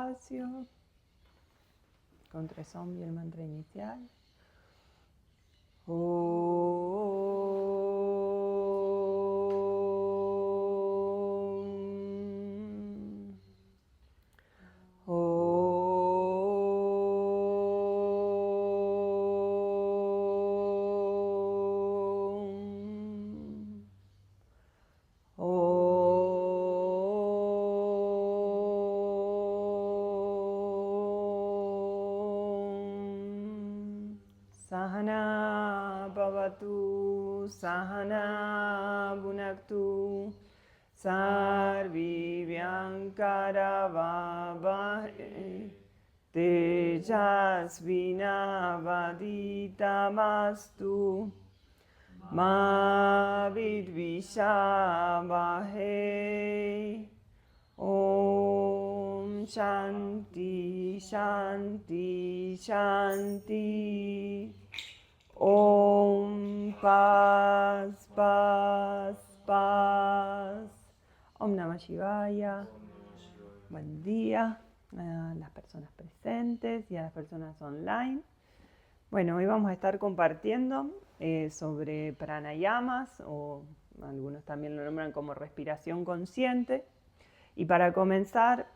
despacio, con 3 Om y el mantra inicial. Sahana bhavatu, sahana bhunaktu, sarvi vyankaravavahe, tejasvinavaditamastu, ma vidvishavahe. Om Shanti, Shanti, Shanti. Om Paz, Paz, Paz. Om Namah Shivaya. Buen día a las personas presentes y a las personas online. Bueno, hoy vamos a estar compartiendo sobre pranayamas, o algunos también lo nombran como respiración consciente. Y para comenzar,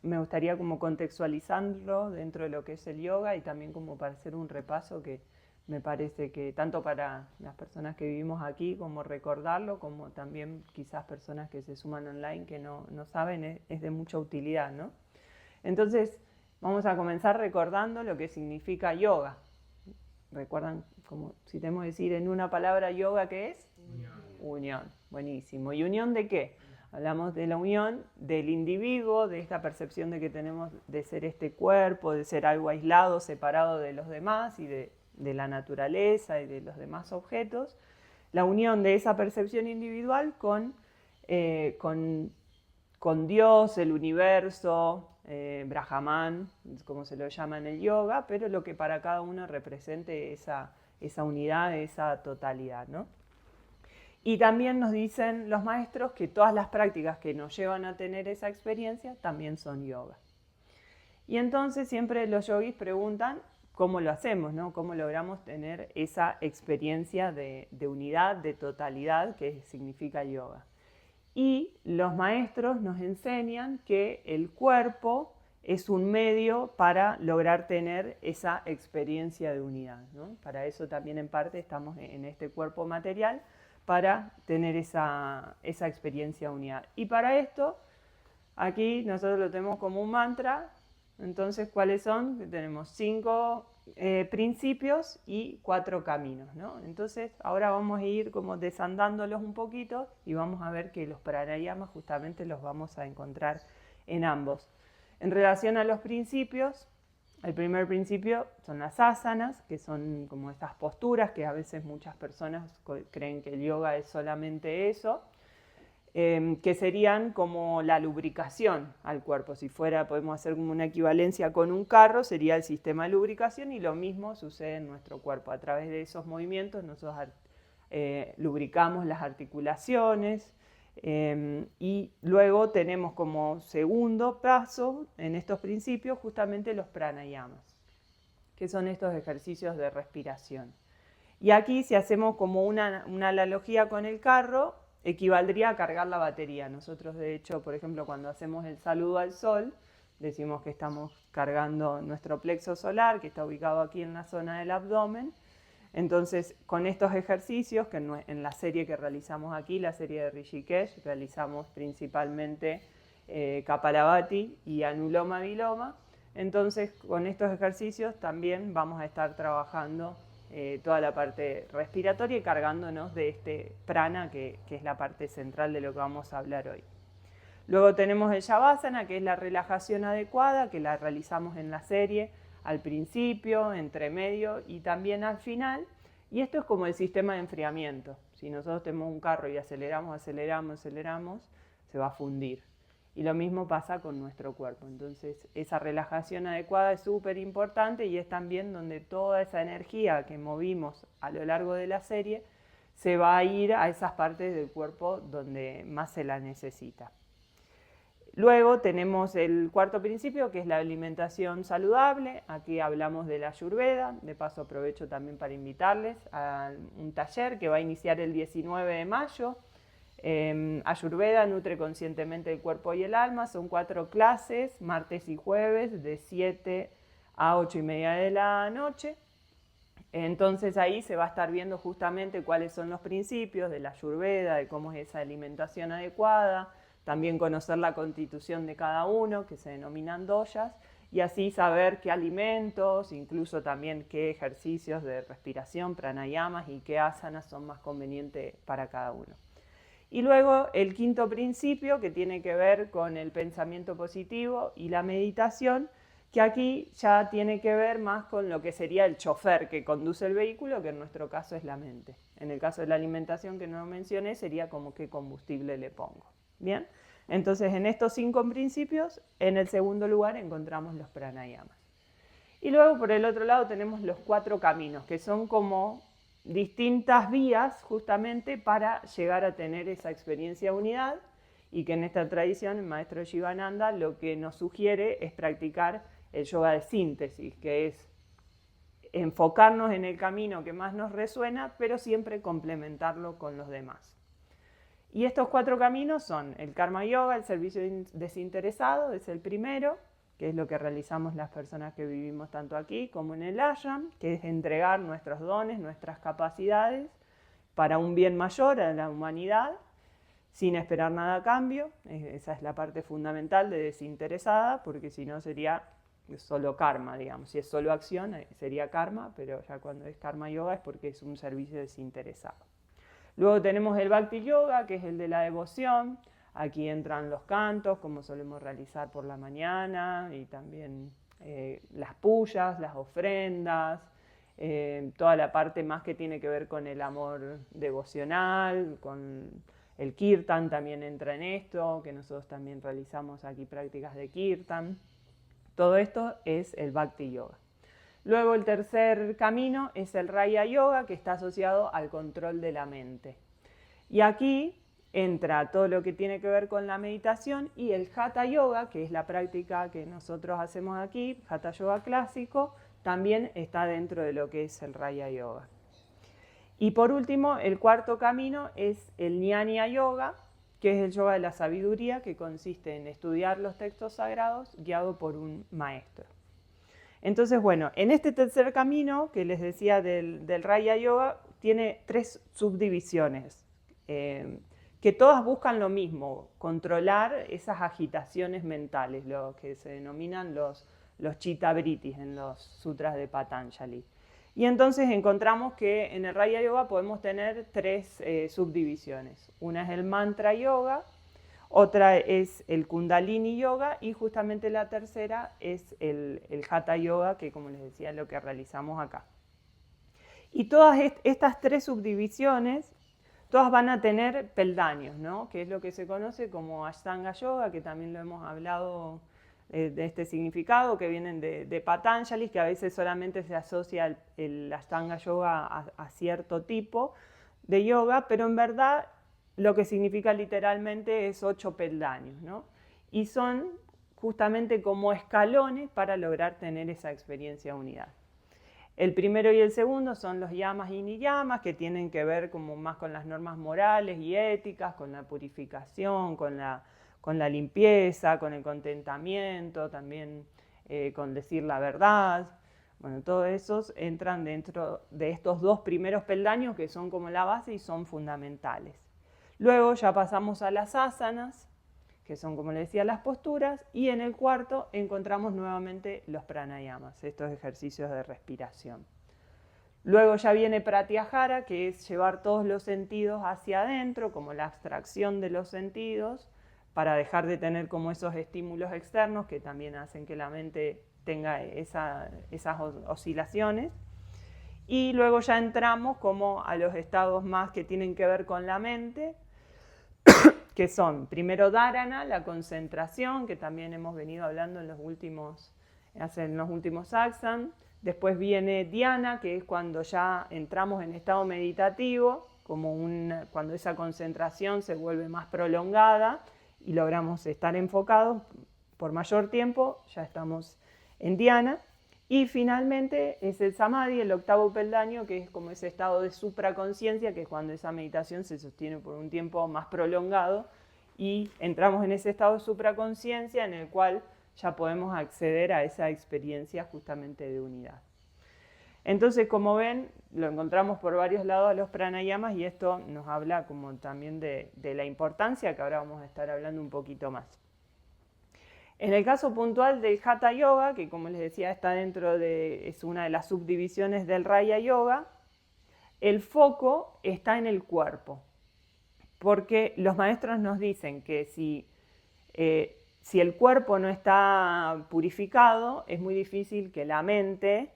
me gustaría como contextualizarlo dentro de lo que es el yoga y también como para hacer un repaso que me parece que tanto para las personas que vivimos aquí como recordarlo, como también quizás personas que se suman online que no saben, es de mucha utilidad, ¿no? Entonces, vamos a comenzar recordando lo que significa yoga. ¿Recuerdan? Como si tenemos que decir en una palabra yoga, ¿qué es? Unión. Buenísimo. ¿Y unión de qué? Hablamos de la unión del individuo, de esta percepción de que tenemos de ser este cuerpo, de ser algo aislado, separado de los demás y de la naturaleza y de los demás objetos. La unión de esa percepción individual con Dios, el universo, Brahman, como se lo llama en el yoga, pero lo que para cada uno represente esa unidad, esa totalidad, ¿no? Y también nos dicen los maestros que todas las prácticas que nos llevan a tener esa experiencia también son yoga. Y entonces siempre los yogis preguntan cómo lo hacemos, ¿no? Cómo logramos tener esa experiencia de unidad, de totalidad que significa yoga. Y los maestros nos enseñan que el cuerpo es un medio para lograr tener esa experiencia de unidad, ¿no? Para eso también en parte estamos en este cuerpo material, para tener esa experiencia de unidad. Y para esto, aquí nosotros lo tenemos como un mantra. Entonces, ¿cuáles son? Tenemos 5 principios y 4 caminos, ¿no? Entonces, ahora vamos a ir como desandándolos un poquito y vamos a ver que los pranayamas justamente los vamos a encontrar en ambos. En relación a los principios, el primer principio son las asanas, que son como estas posturas que a veces muchas personas creen que el yoga es solamente eso, que serían como la lubricación al cuerpo. Si fuera, podemos hacer como una equivalencia con un carro, sería el sistema de lubricación, y lo mismo sucede en nuestro cuerpo. A través de esos movimientos nosotros lubricamos las articulaciones, y luego tenemos como segundo paso en estos principios justamente los pranayamas, que son estos ejercicios de respiración. Y aquí, si hacemos como una analogía con el carro, equivaldría a cargar la batería. Nosotros, de hecho, por ejemplo, cuando hacemos el saludo al sol, decimos que estamos cargando nuestro plexo solar, que está ubicado aquí en la zona del abdomen. Entonces, con estos ejercicios, que en la serie que realizamos aquí, la serie de Rishikesh, realizamos principalmente Kapalabhati y Anuloma Viloma. Entonces, con estos ejercicios también vamos a estar trabajando toda la parte respiratoria y cargándonos de este prana, que es la parte central de lo que vamos a hablar hoy. Luego tenemos el Shavasana, que es la relajación adecuada, que la realizamos en la serie al principio, entre medio y también al final. Y esto es como el sistema de enfriamiento. Si nosotros tenemos un carro y aceleramos, se va a fundir. Y lo mismo pasa con nuestro cuerpo. Entonces, esa relajación adecuada es súper importante, y es también donde toda esa energía que movimos a lo largo de la serie se va a ir a esas partes del cuerpo donde más se la necesita. Luego tenemos el cuarto principio, que es la alimentación saludable. Aquí hablamos de la Ayurveda. De paso aprovecho también para invitarles a un taller que va a iniciar el 19 de mayo. Ayurveda nutre conscientemente el cuerpo y el alma. Son 4 clases, martes y jueves, de 7 a 8 y media de la noche. Entonces ahí se va a estar viendo justamente cuáles son los principios de la Ayurveda, de cómo es esa alimentación adecuada, también conocer la constitución de cada uno, que se denominan doyas, y así saber qué alimentos, incluso también qué ejercicios de respiración, pranayamas y qué asanas son más convenientes para cada uno. Y luego el quinto principio, que tiene que ver con el pensamiento positivo y la meditación, que aquí ya tiene que ver más con lo que sería el chofer que conduce el vehículo, que en nuestro caso es la mente. En el caso de la alimentación que no mencioné, sería como qué combustible le pongo. ¿Bien? Entonces, en estos 5 principios, en el segundo lugar encontramos los pranayamas. Y luego, por el otro lado, tenemos los 4 caminos, que son como distintas vías justamente para llegar a tener esa experiencia de unidad, y que en esta tradición el maestro Shivananda lo que nos sugiere es practicar el yoga de síntesis, que es enfocarnos en el camino que más nos resuena, pero siempre complementarlo con los demás. Y estos 4 caminos son el Karma Yoga, el servicio desinteresado, es el primero, que es lo que realizamos las personas que vivimos tanto aquí como en el ashram, que es entregar nuestros dones, nuestras capacidades para un bien mayor a la humanidad, sin esperar nada a cambio. Esa es la parte fundamental de desinteresada, porque si no sería solo karma, digamos. Si es solo acción, sería karma, pero ya cuando es Karma Yoga es porque es un servicio desinteresado. Luego tenemos el Bhakti Yoga, que es el de la devoción. Aquí entran los cantos, como solemos realizar por la mañana, y también las puyas, las ofrendas, toda la parte más que tiene que ver con el amor devocional, con el kirtan también entra en esto, que nosotros también realizamos aquí prácticas de kirtan. Todo esto es el Bhakti Yoga. Luego el tercer camino es el Raya Yoga, que está asociado al control de la mente. Y aquí entra todo lo que tiene que ver con la meditación, y el Hatha Yoga, que es la práctica que nosotros hacemos aquí, Hatha Yoga clásico, también está dentro de lo que es el Raya Yoga. Y por último, el cuarto camino es el Jnana Yoga, que es el yoga de la sabiduría, que consiste en estudiar los textos sagrados guiado por un maestro. Entonces, bueno, en este tercer camino que les decía del Raya Yoga, tiene 3 subdivisiones, que todas buscan lo mismo, controlar esas agitaciones mentales, lo que se denominan los Chitta Vrittis en los sutras de Patanjali. Y entonces encontramos que en el Raya Yoga podemos tener 3 subdivisiones. Una es el Mantra Yoga, otra es el Kundalini Yoga, y justamente la tercera es el Hatha Yoga, que como les decía es lo que realizamos acá. Y todas estas 3 subdivisiones, todas van a tener peldaños, ¿no? Que es lo que se conoce como Ashtanga Yoga, que también lo hemos hablado de este significado, que vienen de Patanjali, que a veces solamente se asocia el Ashtanga Yoga a cierto tipo de yoga, pero en verdad lo que significa literalmente es 8 peldaños, ¿no? Y son justamente como escalones para lograr tener esa experiencia de unidad. El primero y el segundo son los yamas y niyamas, que tienen que ver como más con las normas morales y éticas, con la purificación, con la limpieza, con el contentamiento, también con decir la verdad. Bueno, todos esos entran dentro de estos 2 primeros peldaños, que son como la base y son fundamentales. Luego ya pasamos a las asanas, que son, como les decía, las posturas, y en el cuarto encontramos nuevamente los pranayamas, estos ejercicios de respiración. Luego ya viene pratyahara, que es llevar todos los sentidos hacia adentro, como la abstracción de los sentidos, para dejar de tener como esos estímulos externos que también hacen que la mente tenga esas oscilaciones. Y luego ya entramos como a los estados más que tienen que ver con la mente, que son primero dharana, la concentración, que también hemos venido hablando en los últimos satsang. Después viene dhyana, que es cuando ya entramos en estado meditativo, cuando esa concentración se vuelve más prolongada y logramos estar enfocados por mayor tiempo, ya estamos en dhyana. Y finalmente es el samadhi, el octavo peldaño, que es como ese estado de supraconciencia, que es cuando esa meditación se sostiene por un tiempo más prolongado y entramos en ese estado de supraconciencia en el cual ya podemos acceder a esa experiencia justamente de unidad. Entonces, como ven, lo encontramos por varios lados a los pranayamas y esto nos habla como también de la importancia, que ahora vamos a estar hablando un poquito más. En el caso puntual del Hatha Yoga, que como les decía está es una de las subdivisiones del Raya Yoga, el foco está en el cuerpo, porque los maestros nos dicen que si el cuerpo no está purificado, es muy difícil que la mente,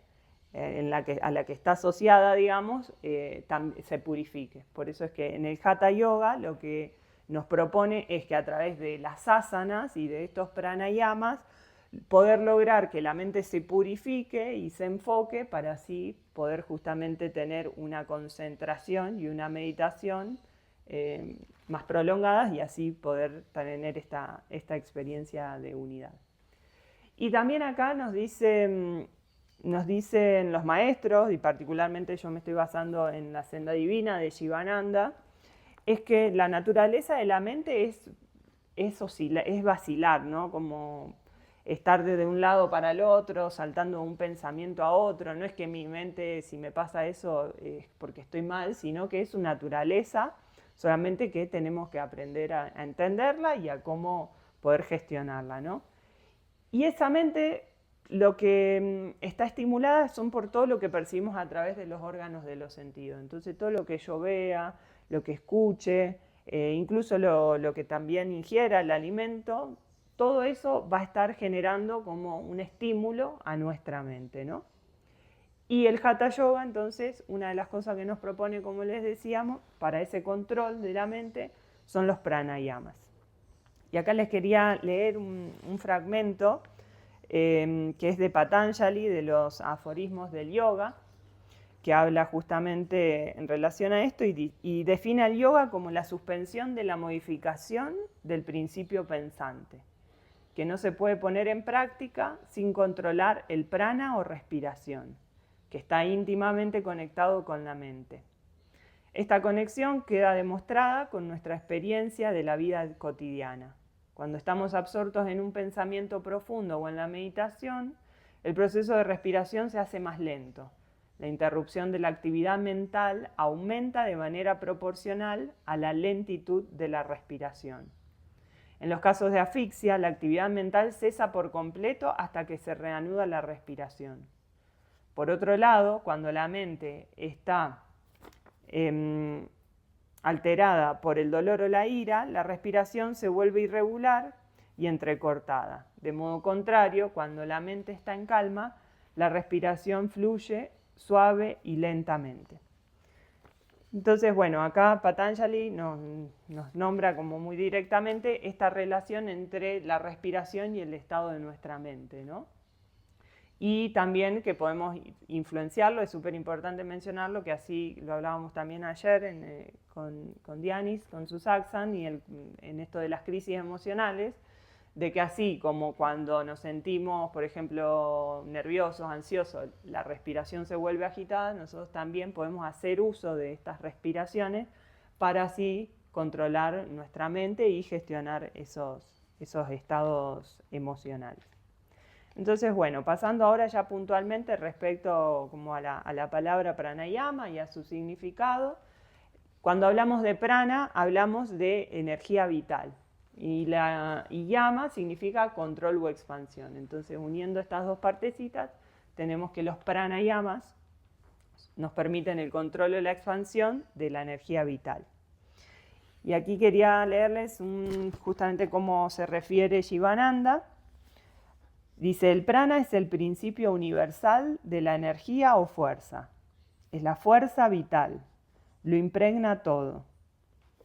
a la que está asociada, digamos, se purifique. Por eso es que en el Hatha Yoga lo que nos propone es que a través de las asanas y de estos pranayamas poder lograr que la mente se purifique y se enfoque para así poder justamente tener una concentración y una meditación más prolongadas y así poder tener esta experiencia de unidad. Y también acá nos dicen los maestros, y particularmente yo me estoy basando en la Senda Divina de Shivananda, es que la naturaleza de la mente es vacilar, ¿no? Como estar de un lado para el otro, saltando de un pensamiento a otro. No es que mi mente, si me pasa eso, es porque estoy mal, sino que es su naturaleza, solamente que tenemos que aprender a entenderla y a cómo poder gestionarla, ¿no? Y esa mente, lo que está estimulada son por todo lo que percibimos a través de los órganos de los sentidos. Entonces, todo lo que yo vea, lo que escuche, incluso lo que también ingiera, el alimento, todo eso va a estar generando como un estímulo a nuestra mente, ¿no? Y el Hatha Yoga, entonces, una de las cosas que nos propone, como les decíamos, para ese control de la mente, son los pranayamas. Y acá les quería leer un fragmento que es de Patanjali, de los aforismos del yoga, que habla justamente en relación a esto y define al yoga como la suspensión de la modificación del principio pensante, que no se puede poner en práctica sin controlar el prana o respiración, que está íntimamente conectado con la mente. Esta conexión queda demostrada con nuestra experiencia de la vida cotidiana. Cuando estamos absortos en un pensamiento profundo o en la meditación, el proceso de respiración se hace más lento. La interrupción de la actividad mental aumenta de manera proporcional a la lentitud de la respiración. En los casos de asfixia, la actividad mental cesa por completo hasta que se reanuda la respiración. Por otro lado, cuando la mente está alterada por el dolor o la ira, la respiración se vuelve irregular y entrecortada. De modo contrario, cuando la mente está en calma, la respiración fluye suave y lentamente. Entonces, bueno, acá Patanjali nos nombra como muy directamente esta relación entre la respiración y el estado de nuestra mente, ¿no? Y también que podemos influenciarlo, es súper importante mencionarlo, que así lo hablábamos también ayer con Dianis, con Susaxan, y en esto de las crisis emocionales, de que así como cuando nos sentimos, por ejemplo, nerviosos, ansiosos, la respiración se vuelve agitada, nosotros también podemos hacer uso de estas respiraciones para así controlar nuestra mente y gestionar esos estados emocionales. Entonces, bueno, pasando ahora ya puntualmente respecto como a la palabra pranayama y a su significado, cuando hablamos de prana, hablamos de energía vital. Y yama significa control o expansión. Entonces, uniendo estas dos partecitas, tenemos que los pranayamas nos permiten el control o la expansión de la energía vital. Y aquí quería leerles justamente cómo se refiere Shivananda. Dice, el prana es el principio universal de la energía o fuerza. Es la fuerza vital. Lo impregna todo.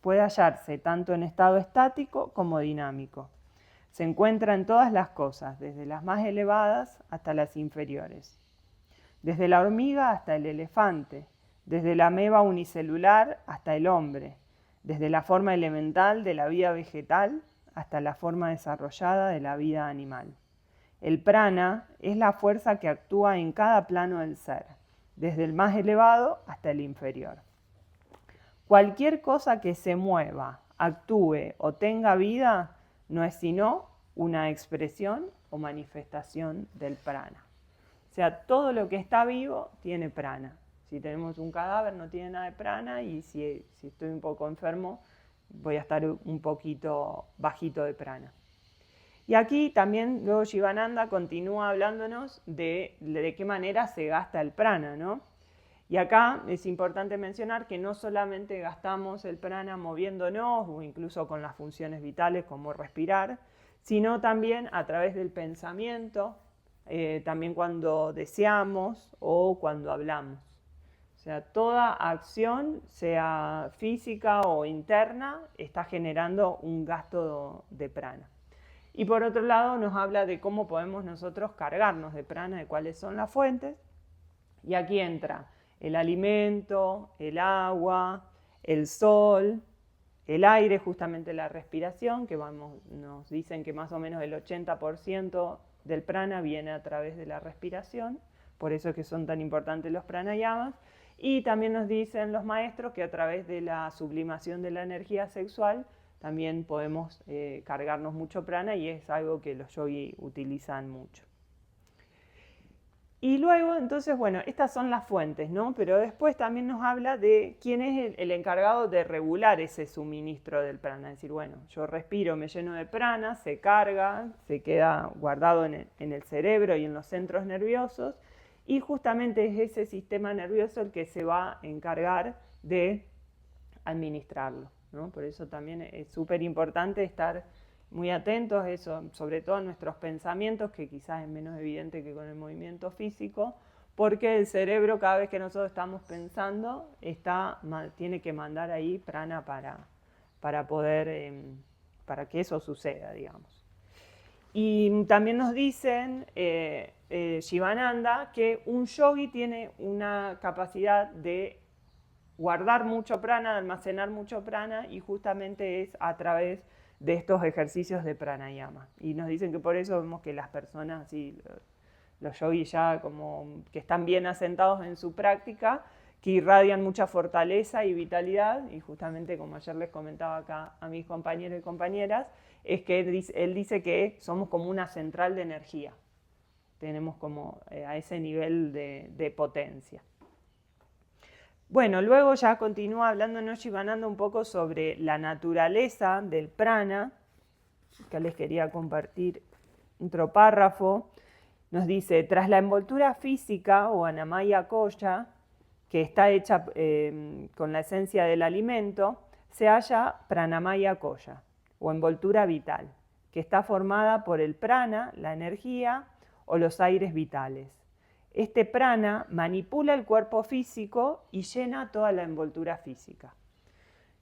Puede hallarse tanto en estado estático como dinámico. Se encuentra en todas las cosas, desde las más elevadas hasta las inferiores. Desde la hormiga hasta el elefante, desde la ameba unicelular hasta el hombre, desde la forma elemental de la vida vegetal hasta la forma desarrollada de la vida animal. El prana es la fuerza que actúa en cada plano del ser, desde el más elevado hasta el inferior. Cualquier cosa que se mueva, actúe o tenga vida no es sino una expresión o manifestación del prana. O sea, todo lo que está vivo tiene prana. Si tenemos un cadáver no tiene nada de prana, y si estoy un poco enfermo voy a estar un poquito bajito de prana. Y aquí también luego Jivananda continúa hablándonos de qué manera se gasta el prana, ¿no? Y acá es importante mencionar que no solamente gastamos el prana moviéndonos o incluso con las funciones vitales como respirar, sino también a través del pensamiento, también cuando deseamos o cuando hablamos. O sea, toda acción, sea física o interna, está generando un gasto de prana. Y por otro lado nos habla de cómo podemos nosotros cargarnos de prana, de cuáles son las fuentes. Y aquí entra el alimento, el agua, el sol, el aire, justamente la respiración, que nos dicen que más o menos el 80% del prana viene a través de la respiración, por eso es que son tan importantes los pranayamas. Y también nos dicen los maestros que a través de la sublimación de la energía sexual también podemos cargarnos mucho prana, y es algo que los yogis utilizan mucho. Y luego, entonces, bueno, estas son las fuentes, ¿no? Pero después también nos habla de quién es el encargado de regular ese suministro del prana. Es decir, bueno, yo respiro, me lleno de prana, se carga, se queda guardado en el cerebro y en los centros nerviosos, y justamente es ese sistema nervioso el que se va a encargar de administrarlo, ¿no? Por eso también es súper importante estar muy atentos a eso, sobre todo a nuestros pensamientos, que quizás es menos evidente que con el movimiento físico, porque el cerebro, cada vez que nosotros estamos pensando, tiene que mandar ahí prana para que eso suceda, digamos. Y también nos dicen Jivananda que un yogi tiene una capacidad de guardar mucho prana, de almacenar mucho prana, y justamente es a través de estos ejercicios de pranayama. Y nos dicen que por eso vemos que las personas, así, los yogis ya como que están bien asentados en su práctica, que irradian mucha fortaleza y vitalidad, y justamente como ayer les comentaba acá a mis compañeros y compañeras, es que él dice que somos como una central de energía. Tenemos como a ese nivel de potencia. Bueno, luego ya continúa hablándonos Jivananda un poco sobre la naturaleza del prana. Acá les quería compartir otro párrafo. Nos dice, tras la envoltura física o anamaya koya, que está hecha con la esencia del alimento, se halla pranamaya koya, o envoltura vital, que está formada por el prana, la energía o los aires vitales. Este prana manipula el cuerpo físico y llena toda la envoltura física.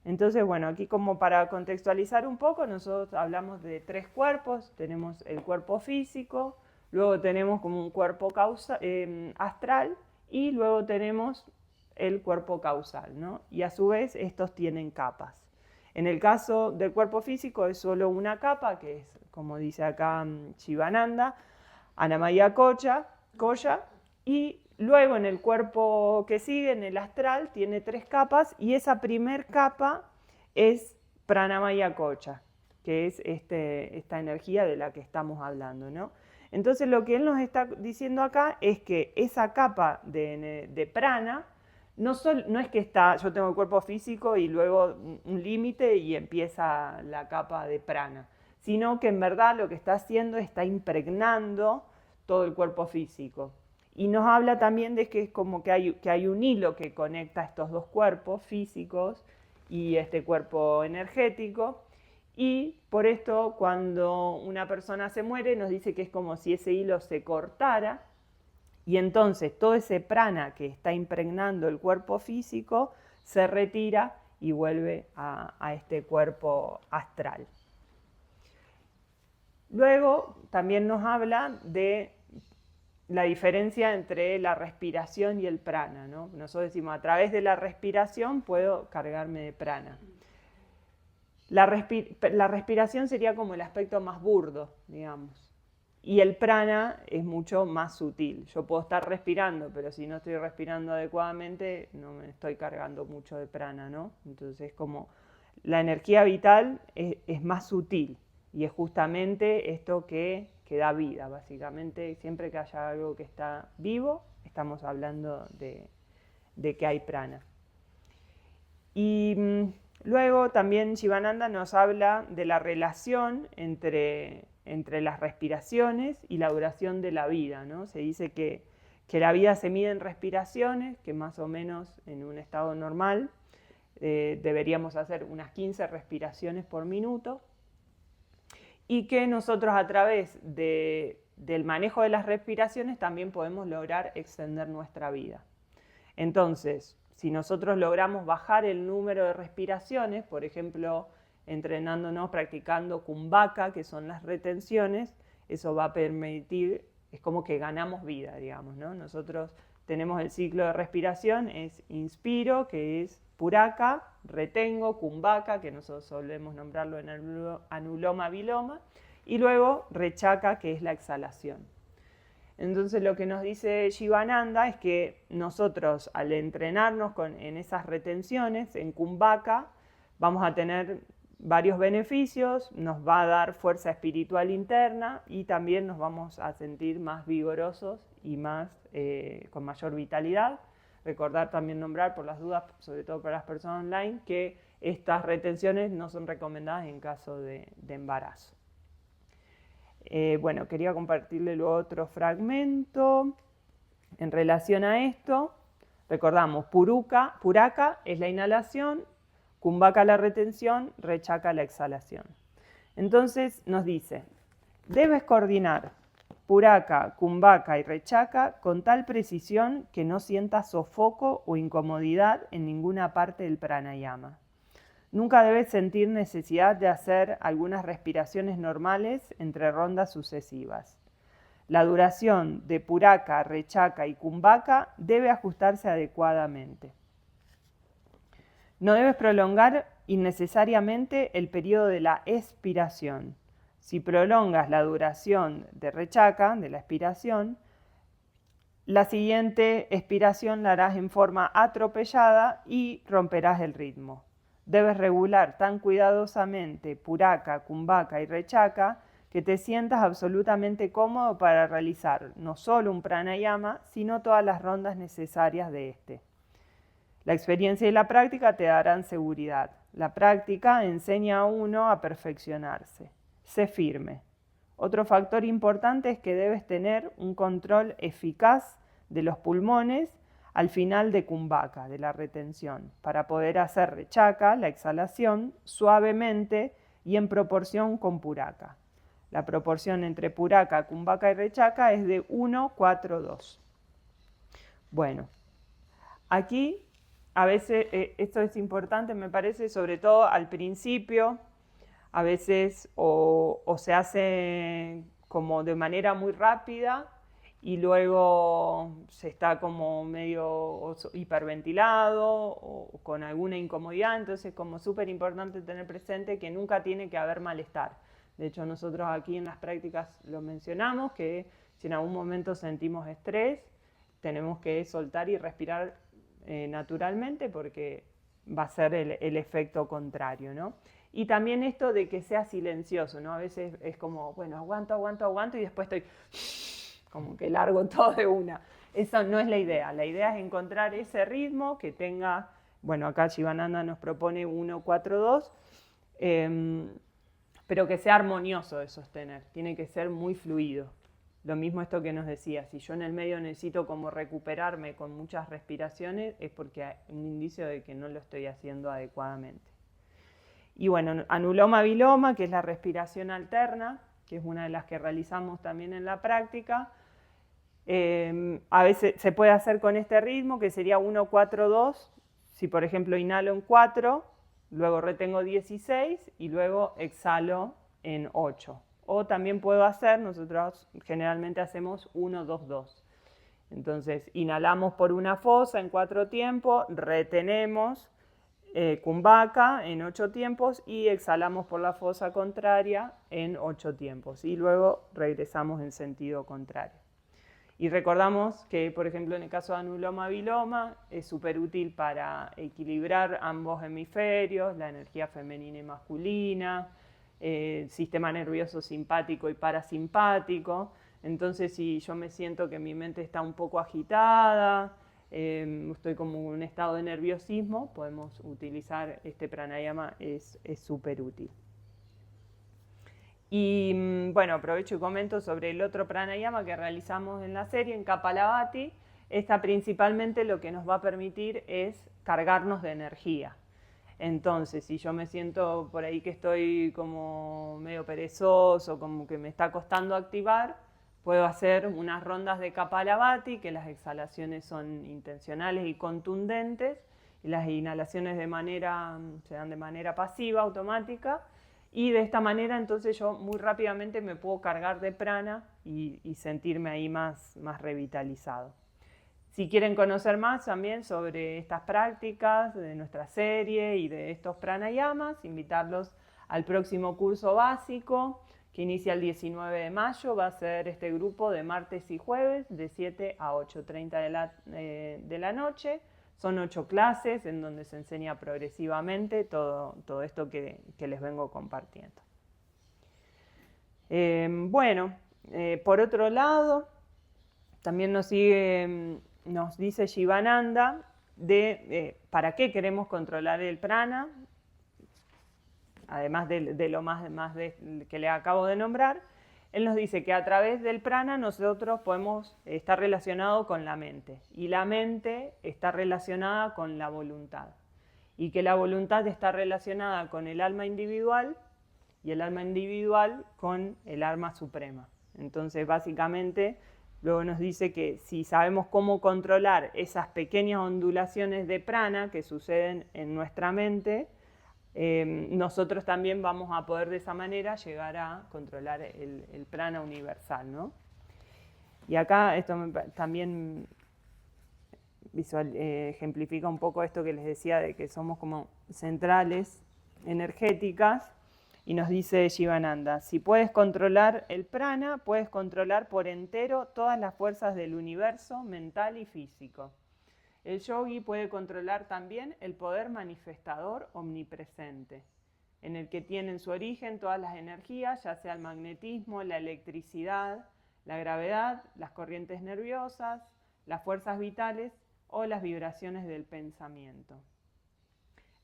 Entonces, bueno, aquí como para contextualizar un poco, nosotros hablamos de tres cuerpos. Tenemos el cuerpo físico, luego tenemos como un cuerpo astral, y luego tenemos el cuerpo causal, ¿no? Y a su vez estos tienen capas. En el caso del cuerpo físico es solo una capa, que es, como dice acá Jivananda, Anamaya Koya, y luego en el cuerpo que sigue, en el astral, tiene tres capas, y esa primer capa es Pranamaya Koya, que es esta energía de la que estamos hablando, ¿no? Entonces lo que él nos está diciendo acá es que esa capa de prana no es que yo tengo el cuerpo físico y luego un límite y empieza la capa de prana, sino que en verdad lo que está haciendo está impregnando todo el cuerpo físico. Y nos habla también de que es como que hay un hilo que conecta estos dos cuerpos físicos y este cuerpo energético. Y por esto, cuando una persona se muere, nos dice que es como si ese hilo se cortara, y entonces todo ese prana que está impregnando el cuerpo físico se retira y vuelve a este cuerpo astral. Luego también nos habla de la diferencia entre la respiración y el prana, ¿no? Nosotros decimos, a través de la respiración puedo cargarme de prana. La respiración sería como el aspecto más burdo, digamos. Y el prana es mucho más sutil. Yo puedo estar respirando, pero si no estoy respirando adecuadamente, no me estoy cargando mucho de prana, ¿no? Entonces, como la energía vital es más sutil y es justamente esto que da vida, básicamente. Siempre que haya algo que está vivo, estamos hablando de que hay prana. Y luego también Shivananda nos habla de la relación entre las respiraciones y la duración de la vida, ¿no? Se dice que la vida se mide en respiraciones, que más o menos en un estado normal deberíamos hacer unas 15 respiraciones por minuto, y que nosotros a través del manejo de las respiraciones también podemos lograr extender nuestra vida. Entonces, si nosotros logramos bajar el número de respiraciones, por ejemplo, entrenándonos, practicando kumbhaka, que son las retenciones, eso va a permitir, es como que ganamos vida, digamos, ¿no? Nosotros tenemos el ciclo de respiración, es inspiro, que es puraka, retengo, kumbhaka, que nosotros solemos nombrarlo en anuloma viloma, y luego rechaka, que es la exhalación. Entonces lo que nos dice Shivananda es que nosotros al entrenarnos en esas retenciones, en kumbhaka, vamos a tener varios beneficios, nos va a dar fuerza espiritual interna y también nos vamos a sentir más vigorosos y con mayor vitalidad. Recordar también nombrar por las dudas, sobre todo para las personas online, que estas retenciones no son recomendadas en caso de embarazo. Bueno, quería compartirle luego otro fragmento en relación a esto. Recordamos, puraka es la inhalación, kumbhaka la retención, rechaka la exhalación. Entonces nos dice, debes coordinar puraka, kumbhaka y rechaka con tal precisión que no sientas sofoco o incomodidad en ninguna parte del pranayama. Nunca debes sentir necesidad de hacer algunas respiraciones normales entre rondas sucesivas. La duración de puraka, rechaka y kumbhaka debe ajustarse adecuadamente. No debes prolongar innecesariamente el periodo de la expiración. Si prolongas la duración de rechaka, de la expiración, la siguiente expiración la harás en forma atropellada y romperás el ritmo. Debes regular tan cuidadosamente puraka, kumbhaka y rechaka que te sientas absolutamente cómodo para realizar no solo un pranayama, sino todas las rondas necesarias de este. La experiencia y la práctica te darán seguridad. La práctica enseña a uno a perfeccionarse. Sé firme. Otro factor importante es que debes tener un control eficaz de los pulmones al final de kumbhaka, de la retención, para poder hacer rechaka, la exhalación, suavemente y en proporción con puraka. La proporción entre puraka, kumbhaka y rechaka es de 1:4:2. Bueno, aquí a veces esto es importante, me parece, sobre todo al principio, a veces o se hace como de manera muy rápida y luego se está como medio hiperventilado o con alguna incomodidad, entonces como súper importante tener presente que nunca tiene que haber malestar. De hecho, nosotros aquí en las prácticas lo mencionamos, que si en algún momento sentimos estrés, tenemos que soltar y respirar naturalmente porque va a ser el efecto contrario, ¿no? Y también esto de que sea silencioso, ¿no? A veces es como, bueno, aguanto y después estoy como que largo todo de una. Eso no es la idea. La idea es encontrar ese ritmo que tenga, bueno, acá Shivananda nos propone 1:4:2, pero que sea armonioso de sostener. Tiene que ser muy fluido. Lo mismo esto que nos decía, si yo en el medio necesito como recuperarme con muchas respiraciones, es porque hay un indicio de que no lo estoy haciendo adecuadamente. Y bueno, anuloma viloma, que es la respiración alterna, que es una de las que realizamos también en la práctica. A veces se puede hacer con este ritmo, que sería 1:4:2. Si por ejemplo inhalo en 4, luego retengo 16 y luego exhalo en 8. O también puedo hacer, nosotros generalmente hacemos 1:2:2. Entonces inhalamos por una fosa en 4 tiempos, retenemos Kumbhaka en 8 tiempos y exhalamos por la fosa contraria en 8 tiempos. Y luego regresamos en sentido contrario. Y recordamos que, por ejemplo, en el caso de Anuloma Viloma, es súper útil para equilibrar ambos hemisferios, la energía femenina y masculina, sistema nervioso simpático y parasimpático. Entonces, si yo me siento que mi mente está un poco agitada, estoy como en un estado de nerviosismo, podemos utilizar este pranayama, es súper útil. Y bueno, aprovecho y comento sobre el otro pranayama que realizamos en la serie, en Kapalabhati. Esta principalmente lo que nos va a permitir es cargarnos de energía. Entonces, si yo me siento por ahí que estoy como medio perezoso, como que me está costando activar, puedo hacer unas rondas de Kapalabhati, que las exhalaciones son intencionales y contundentes, y las inhalaciones se dan de manera pasiva, automática, y de esta manera entonces yo muy rápidamente me puedo cargar de prana y sentirme ahí más revitalizado. Si quieren conocer más también sobre estas prácticas de nuestra serie y de estos pranayamas, invitarlos al próximo curso básico que inicia el 19 de mayo. Va a ser este grupo de martes y jueves de 7 a 8:30 de la noche. Son 8 clases en donde se enseña progresivamente todo esto que les vengo compartiendo. Por otro lado, también nos dice Shivananda para qué queremos controlar el prana, además de lo más que le acabo de nombrar. Él nos dice que a través del prana nosotros podemos estar relacionados con la mente, y la mente está relacionada con la voluntad, y que la voluntad está relacionada con el alma individual, y el alma individual con el alma suprema. Entonces, básicamente, luego nos dice que si sabemos cómo controlar esas pequeñas ondulaciones de prana que suceden en nuestra mente, nosotros también vamos a poder de esa manera llegar a controlar el prana universal, ¿no? Y acá esto también ejemplifica un poco esto que les decía de que somos como centrales energéticas, y nos dice Shivananda, si puedes controlar el prana, puedes controlar por entero todas las fuerzas del universo mental y físico. El yogi puede controlar también el poder manifestador omnipresente, en el que tienen su origen todas las energías, ya sea el magnetismo, la electricidad, la gravedad, las corrientes nerviosas, las fuerzas vitales o las vibraciones del pensamiento.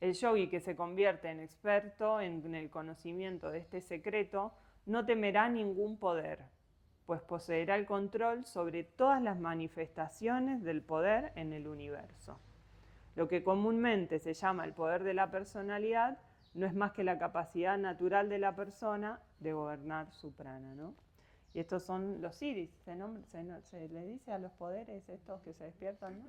El yogi que se convierte en experto en el conocimiento de este secreto no temerá ningún poder, pues poseerá el control sobre todas las manifestaciones del poder en el universo. Lo que comúnmente se llama el poder de la personalidad no es más que la capacidad natural de la persona de gobernar su prana, ¿no? Y estos son los siddhis, se le dice a los poderes estos que se despiertan, ¿no?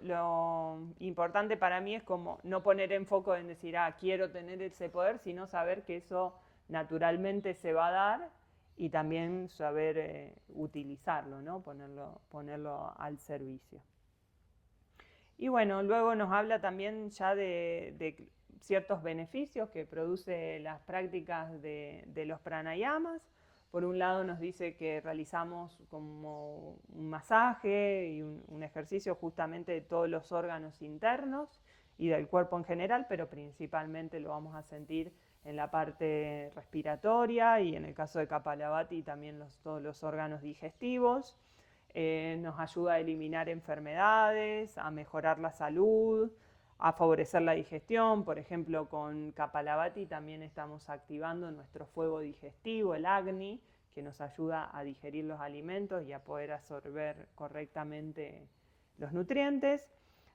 Lo importante para mí es como no poner enfoque en decir, quiero tener ese poder, sino saber que eso naturalmente se va a dar, y también saber utilizarlo, ¿no? Ponerlo al servicio. Y bueno, luego nos habla también ya de ciertos beneficios que produce las prácticas de los pranayamas. Por un lado nos dice que realizamos como un masaje y un ejercicio justamente de todos los órganos internos y del cuerpo en general, pero principalmente lo vamos a sentir en la parte respiratoria, y en el caso de Kapalabhati también todos los órganos digestivos. Nos ayuda a eliminar enfermedades, a mejorar la salud, a favorecer la digestión. Por ejemplo, con Kapalabhati también estamos activando nuestro fuego digestivo, el Agni, que nos ayuda a digerir los alimentos y a poder absorber correctamente los nutrientes.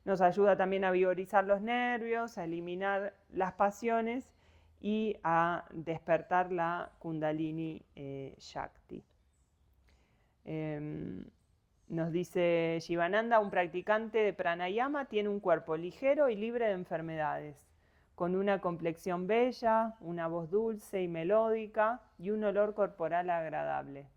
Nos ayuda también a vigorizar los nervios, a eliminar las pasiones y a despertar la Kundalini Shakti. Nos dice Shivananda, un practicante de pranayama tiene un cuerpo ligero y libre de enfermedades, con una complexión bella, una voz dulce y melódica y un olor corporal agradable.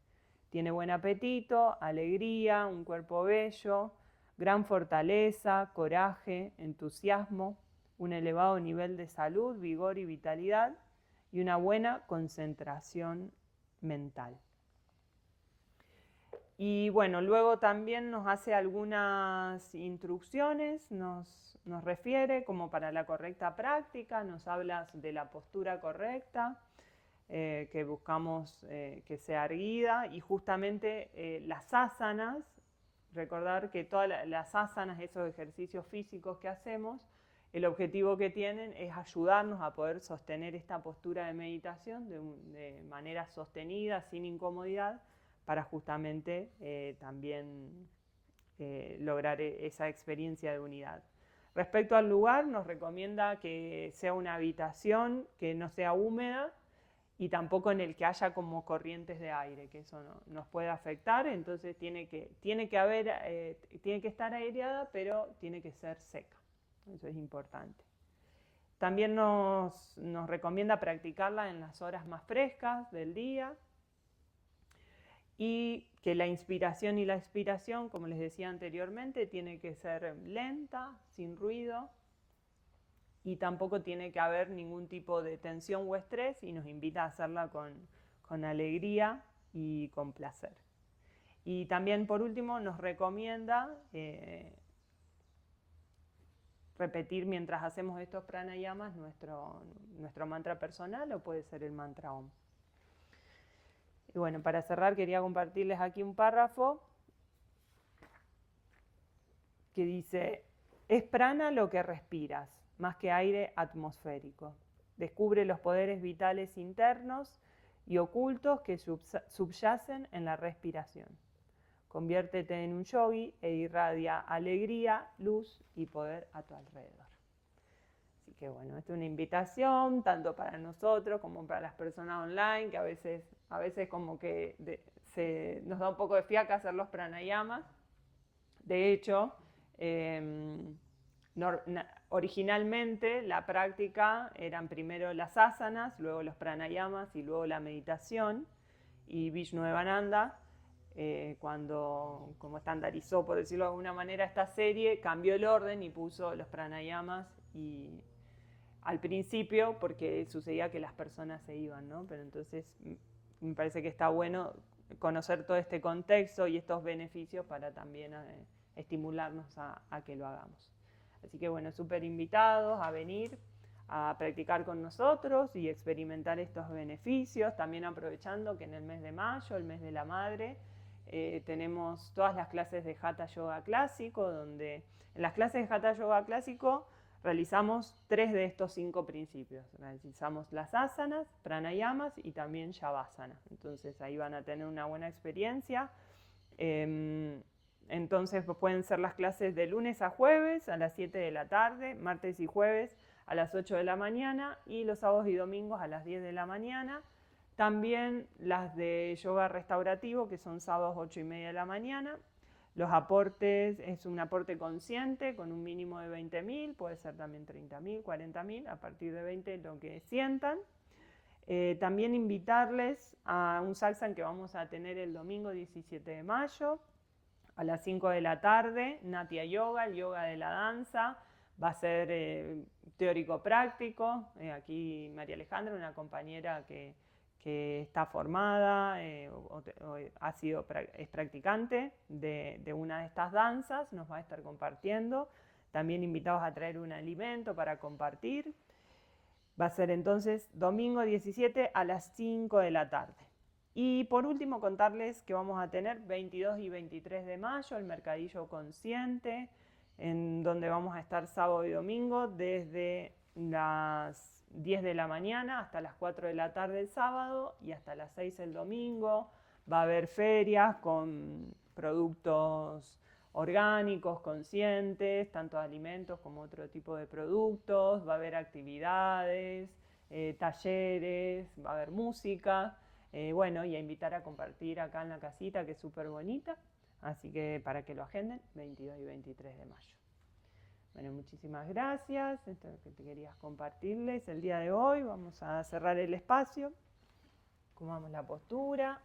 Tiene buen apetito, alegría, un cuerpo bello, gran fortaleza, coraje, entusiasmo, un elevado nivel de salud, vigor y vitalidad y una buena concentración mental. Y bueno, luego también nos hace algunas instrucciones, nos refiere como para la correcta práctica, nos habla de la postura correcta, que buscamos que sea erguida, y justamente las asanas, recordar que todas las asanas, esos ejercicios físicos que hacemos, el objetivo que tienen es ayudarnos a poder sostener esta postura de meditación de manera sostenida, sin incomodidad, para justamente también lograr esa experiencia de unidad. Respecto al lugar, nos recomienda que sea una habitación que no sea húmeda y tampoco en el que haya como corrientes de aire, que eso nos puede afectar, entonces tiene que estar aireada, pero tiene que ser seca, eso es importante. También nos recomienda practicarla en las horas más frescas del día, y que la inspiración y la expiración, como les decía anteriormente, tiene que ser lenta, sin ruido, y tampoco tiene que haber ningún tipo de tensión o estrés, y nos invita a hacerla con alegría y con placer. Y también, por último, nos recomienda repetir mientras hacemos estos pranayamas nuestro mantra personal, o puede ser el mantra Om. Y bueno, para cerrar quería compartirles aquí un párrafo que dice: es prana lo que respiras, más que aire atmosférico. Descubre los poderes vitales internos y ocultos que subyacen en la respiración. Conviértete en un yogi e irradia alegría, luz y poder a tu alrededor. Así que bueno, esta es una invitación tanto para nosotros como para las personas online, que a veces como que nos da un poco de fiaca hacer los pranayamas. De hecho, originalmente la práctica eran primero las asanas, luego los pranayamas y luego la meditación. Y Vishnudevananda, cuando como estandarizó, por decirlo de alguna manera, esta serie, cambió el orden y puso los pranayamas al principio, porque sucedía que las personas se iban, ¿no? Pero entonces me parece que está bueno conocer todo este contexto y estos beneficios para también estimularnos a que lo hagamos. Así que bueno, súper invitados a venir a practicar con nosotros y experimentar estos beneficios, también aprovechando que en el mes de mayo, el mes de la madre, tenemos todas las clases de Hatha Yoga clásico, donde en las clases de Hatha Yoga clásico realizamos 3 de estos 5 principios. Realizamos las asanas, pranayamas y también shavasana. Entonces ahí van a tener una buena experiencia. Entonces pueden ser las clases de lunes a jueves a las 7 de la tarde, martes y jueves a las 8 de la mañana y los sábados y domingos a las 10 de la mañana. También las de yoga restaurativo, que son sábados 8 y media de la mañana. Los aportes, es un aporte consciente con un mínimo de 20.000, puede ser también 30.000, 40.000, a partir de 20 lo que sientan. También invitarles a un satsang que vamos a tener el domingo 17 de mayo a las 5 de la tarde, Natya Yoga, el yoga de la danza. Va a ser teórico-práctico. Aquí María Alejandra, una compañera que está formada es practicante de una de estas danzas, nos va a estar compartiendo. También invitados a traer un alimento para compartir. Va a ser entonces domingo 17 a las 5 de la tarde. Y por último contarles que vamos a tener 22 y 23 de mayo el Mercadillo Consciente, en donde vamos a estar sábado y domingo desde las 10 de la mañana hasta las 4 de la tarde el sábado y hasta las 6 el domingo. Va a haber ferias con productos orgánicos, conscientes, tanto alimentos como otro tipo de productos. Va a haber actividades, talleres, va a haber música. Bueno, y a invitar a compartir acá en la casita, que es súper bonita. Así que para que lo agenden, 22 y 23 de mayo. Bueno, muchísimas gracias. Esto es lo que te querías compartirles el día de hoy. Vamos a cerrar el espacio. Acomodamos la postura.